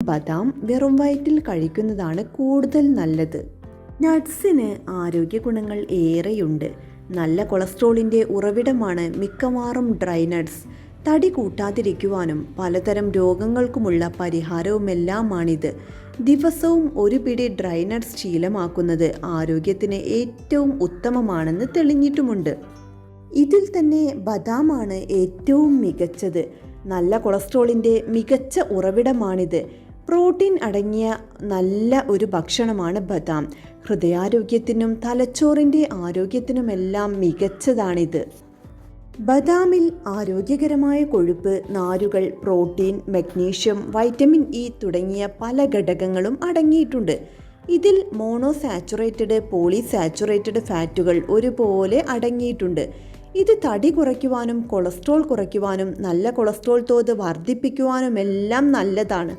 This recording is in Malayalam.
ബദാം വെറും വയറ്റിൽ കഴിക്കുന്നതാണ് കൂടുതൽ നല്ലത്. നട്ട്സിന് ആരോഗ്യ ഗുണങ്ങൾ ഏറെയുണ്ട്. നല്ല കൊളസ്ട്രോളിൻ്റെ ഉറവിടമാണ് മിക്കവാറും ഡ്രൈ നട്ട്സ്. തടി കൂട്ടാതിരിക്കുവാനും പലതരം രോഗങ്ങൾക്കുമുള്ള പരിഹാരവുമെല്ലാമാണിത്. ദിവസവും ഒരു പിടി ഡ്രൈ നട്ട്സ് ശീലമാക്കുന്നത് ആരോഗ്യത്തിന് ഏറ്റവും ഉത്തമമാണെന്ന് തെളിഞ്ഞിട്ടുമുണ്ട്. ഇതിൽ തന്നെ ബദാമാണ് ഏറ്റവും മികച്ചത്. നല്ല കൊളസ്ട്രോളിൻ്റെ മികച്ച ഉറവിടമാണിത്. പ്രോട്ടീൻ അടങ്ങിയ നല്ല ഒരു ഭക്ഷണമാണ് ബദാം. ഹൃദയാരോഗ്യത്തിനും തലച്ചോറിൻ്റെ ആരോഗ്യത്തിനുമെല്ലാം മികച്ചതാണിത്. ബദാമിൽ ആരോഗ്യകരമായ കൊഴുപ്പ്, നാരുകൾ, പ്രോട്ടീൻ, മഗ്നീഷ്യം, വൈറ്റമിൻ ഇ തുടങ്ങിയ പല ഘടകങ്ങളും അടങ്ങിയിട്ടുണ്ട്. ഇതിൽ മോണോസാച്ചുറേറ്റഡ്, പോളിസാച്ചുറേറ്റഡ് ഫാറ്റുകൾ ഒരുപോലെ അടങ്ങിയിട്ടുണ്ട്. ഇത് തടി കുറയ്ക്കുവാനും കൊളസ്ട്രോൾ കുറയ്ക്കുവാനും നല്ല കൊളസ്ട്രോൾ തോത് വർദ്ധിപ്പിക്കുവാനുമെല്ലാം നല്ലതാണ്.